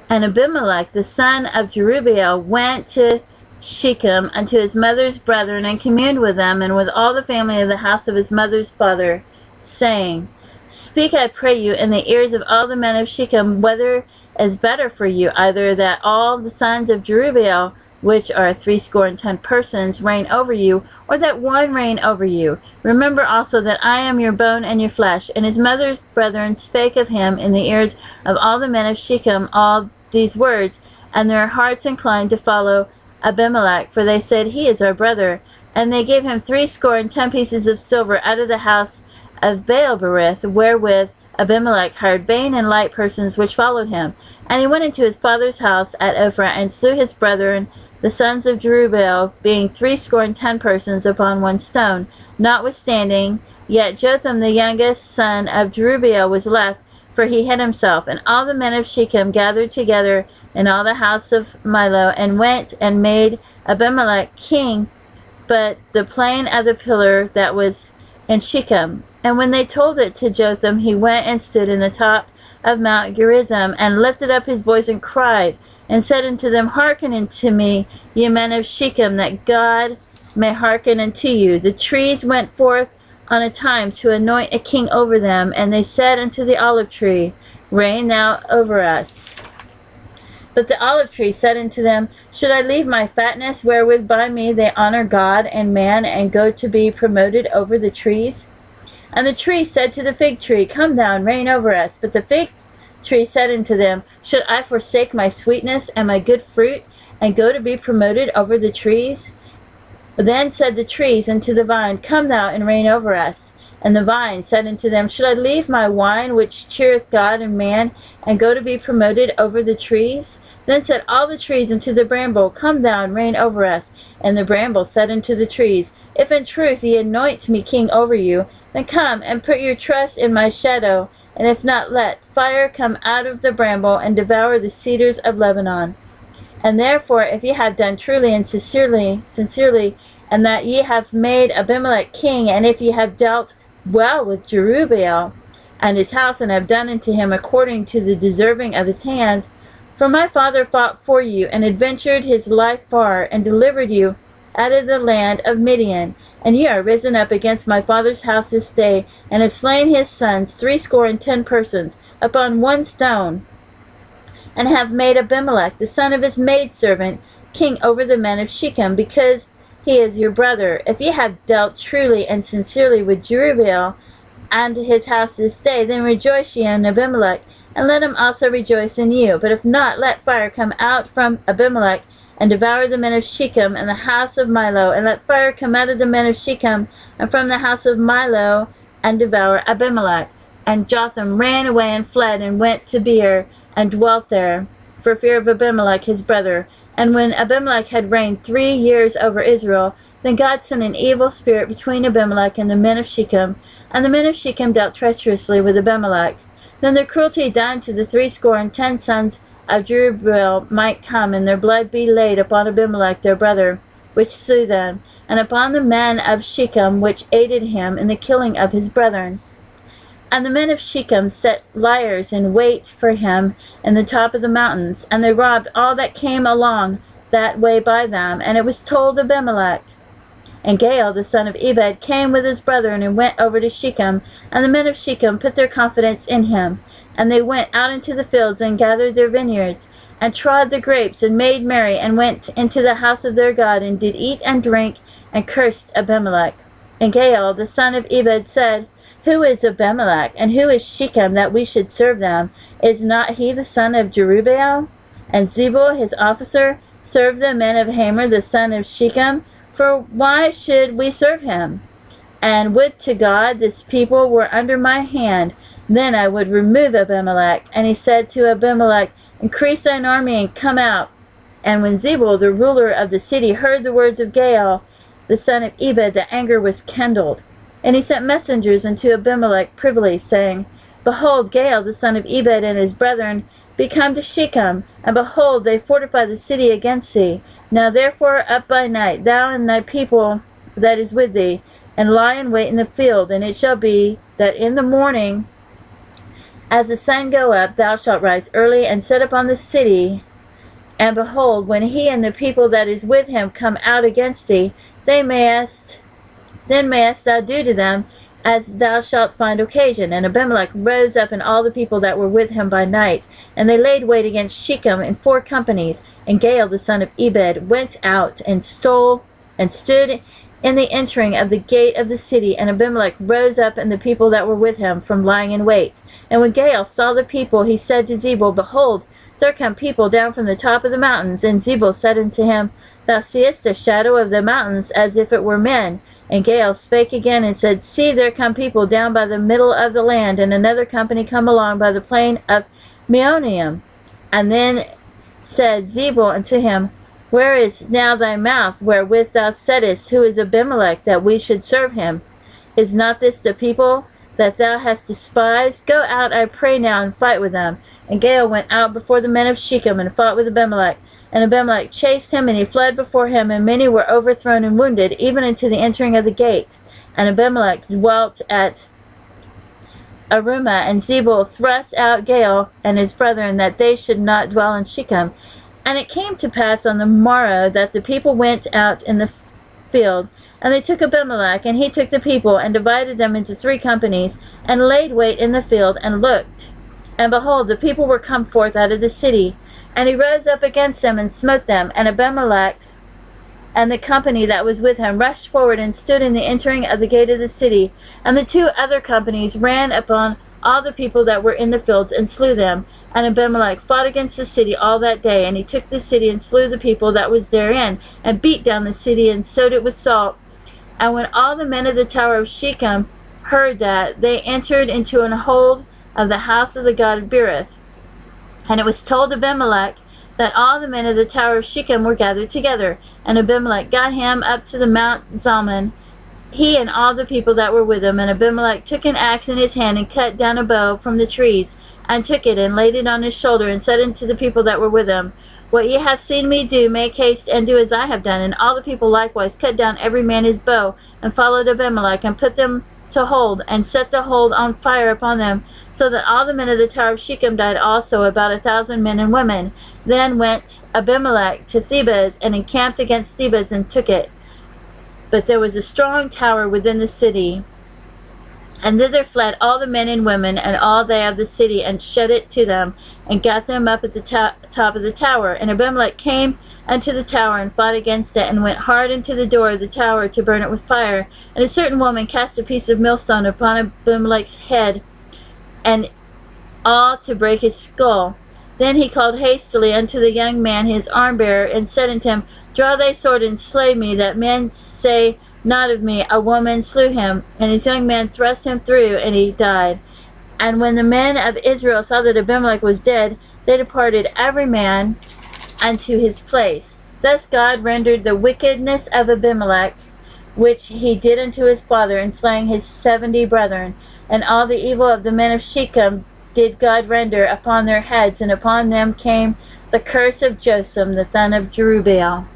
And Abimelech the son of Jerubbaal went to Shechem unto his mother's brethren, and communed with them, and with all the family of the house of his mother's father, saying, Speak, I pray you, in the ears of all the men of Shechem, whether is better for you, either that all the sons of Jerubbaal, which are 70 persons, reign over you, or that one reign over you. Remember also that I am your bone and your flesh. And his mother's brethren spake of him in the ears of all the men of Shechem all these words, and their hearts inclined to follow Abimelech, for they said, He is our brother. And they gave him 70 pieces of silver out of the house of Baal-berith, wherewith Abimelech hired vain and light persons which followed him. And he went into his father's house at Ophrah, and slew his brethren, the sons of Jerubbaal, being 70 persons upon one stone. Notwithstanding, yet Jotham the youngest son of Jerubbaal was left, for he hid himself. And all the men of Shechem gathered together in all the house of Milo, and went and made Abimelech king, but the plain of the pillar that was in Shechem. And when they told it to Jotham, he went and stood in the top of Mount Gerizim, and lifted up his voice, and cried, and said unto them, Hearken unto me, ye men of Shechem, that God may hearken unto you. The trees went forth on a time to anoint a king over them, and they said unto the olive tree, Reign thou over us. But the olive tree said unto them, Should I leave my fatness, wherewith by me they honor God and man, and go to be promoted over the trees? And the tree said to the fig tree, Come thou and reign over us. But the fig tree said unto them, Should I forsake my sweetness and my good fruit, and go to be promoted over the trees? Then said the trees unto the vine, Come thou and reign over us. And the vine said unto them, Should I leave my wine, which cheereth God and man, and go to be promoted over the trees? Then said all the trees unto the bramble, Come thou and reign over us. And the bramble said unto the trees, If in truth ye anoint me king over you, then come and put your trust in my shadow. And if not, let fire come out of the bramble, and devour the cedars of Lebanon. And therefore, if ye have done truly and sincerely, and that ye have made Abimelech king, and if ye have dealt well with Jerubbaal and his house, and have done unto him according to the deserving of his hands, for my father fought for you, and adventured his life far, and delivered you out of the land of Midian. And ye are risen up against my father's house this day, and have slain his sons 70 persons upon one stone, and have made Abimelech the son of his maidservant king over the men of Shechem, because he is your brother. If ye have dealt truly and sincerely with Jerubbaal and his house this day, then rejoice ye in Abimelech, and let him also rejoice in you. But if not, let fire come out from Abimelech, and devour the men of Shechem and the house of Milo, and let fire come out of the men of Shechem and from the house of Milo, and devour Abimelech. And Jotham ran away and fled, and went to Beer, and dwelt there, for fear of Abimelech his brother. And when Abimelech had reigned 3 years over Israel, then God sent an evil spirit between Abimelech and the men of Shechem, and the men of Shechem dealt treacherously with Abimelech. Then the cruelty done to the 70 sons of Jerubbaal might come, and their blood be laid upon Abimelech their brother, which slew them, and upon the men of Shechem, which aided him in the killing of his brethren. And the men of Shechem set liers in wait for him in the top of the mountains, and they robbed all that came along that way by them. And it was told Abimelech. And Gaal the son of Ebed came with his brethren, and went over to Shechem, and the men of Shechem put their confidence in him. And they went out into the fields, and gathered their vineyards, and trod the grapes, and made merry, and went into the house of their God, and did eat and drink, and cursed Abimelech. And Gaal the son of Ebed said, Who is Abimelech, and who is Shechem, that we should serve them? Is not he the son of Jerubbaal? And Zebul his officer served the men of Hamor the son of Shechem? For why should we serve him? And would to God this people were under my hand, then I would remove Abimelech. And he said to Abimelech, Increase thine army, and come out. And when Zebul the ruler of the city heard the words of Gaal the son of Ebed, the anger was kindled. And he sent messengers unto Abimelech privily, saying, Behold, Gaal the son of Ebed and his brethren be come to Shechem, and behold, they fortify the city against thee. Now therefore up by night, thou and thy people that is with thee, and lie in wait in the field. And it shall be that in the morning As the sun go up, thou shalt rise early and set upon the city. And behold, when he and the people that is with him come out against thee, then mayest thou do to them as thou shalt find occasion. And Abimelech rose up and all the people that were with him by night, and they laid wait against Shechem in 4 companies. And Gaal the son of Ebed went out and stole and stood in the entering of the gate of the city. And Abimelech rose up and the people that were with him from lying in wait. And when Gaal saw the people, he said to Zebul, Behold, there come people down from the top of the mountains. And Zebul said unto him, Thou seest the shadow of the mountains as if it were men. And Gaal spake again and said, See, there come people down by the middle of the land, and another company come along by the plain of Meoneum. And then said Zebul unto him, Where is now thy mouth wherewith thou saidst, Who is Abimelech, that we should serve him? Is not this the people that thou hast despised? Go out, I pray now, and fight with them. And Gaal went out before the men of Shechem, and fought with Abimelech. And Abimelech chased him, and he fled before him, and many were overthrown and wounded, even unto the entering of the gate. And Abimelech dwelt at Arumah, and Zebul thrust out Gaal and his brethren, that they should not dwell in Shechem. And it came to pass on the morrow that the people went out in the field, and they took Abimelech, and he took the people, and divided them into 3 companies, and laid wait in the field, and looked. And behold, the people were come forth out of the city. And he rose up against them, and smote them. And Abimelech and the company that was with him rushed forward, and stood in the entering of the gate of the city. And the 2 other companies ran upon all the people that were in the fields, and slew them. And Abimelech fought against the city all that day. And he took the city, and slew the people that was therein, and beat down the city, and sowed it with salt. And when all the men of the tower of Shechem heard that, they entered into an hold of the house of the god of Berith. And it was told Abimelech that all the men of the tower of Shechem were gathered together. And Abimelech got him up to the Mount Zalmon, he and all the people that were with him. And Abimelech took an axe in his hand, and cut down a bow from the trees, and took it, and laid it on his shoulder, and said unto the people that were with him, What ye have seen me do, make haste and do as I have done. And all the people likewise cut down every man his bow, and followed Abimelech, and put them to hold, and set the hold on fire upon them, so that all the men of the tower of Shechem died also, about 1,000 men and women. Then went Abimelech to Thebez, and encamped against Thebez, and took it. But there was a strong tower within the city, and thither fled all the men and women, and all they of the city, and shut it to them, and got them up at the top of the tower. And Abimelech came unto the tower, and fought against it, and went hard into the door of the tower to burn it with fire. And a certain woman cast a piece of millstone upon Abimelech's head, and all to break his skull. Then he called hastily unto the young man his armbearer, and said unto him, Draw thy sword, and slay me, that men say not of me, A woman slew him. And his young man thrust him through, and he died. And when the men of Israel saw that Abimelech was dead, they departed every man unto his place. Thus God rendered the wickedness of Abimelech, which he did unto his father, in slaying his 70 brethren. And all the evil of the men of Shechem did God render upon their heads, and upon them came the curse of Jotham the son of Jerubbaal.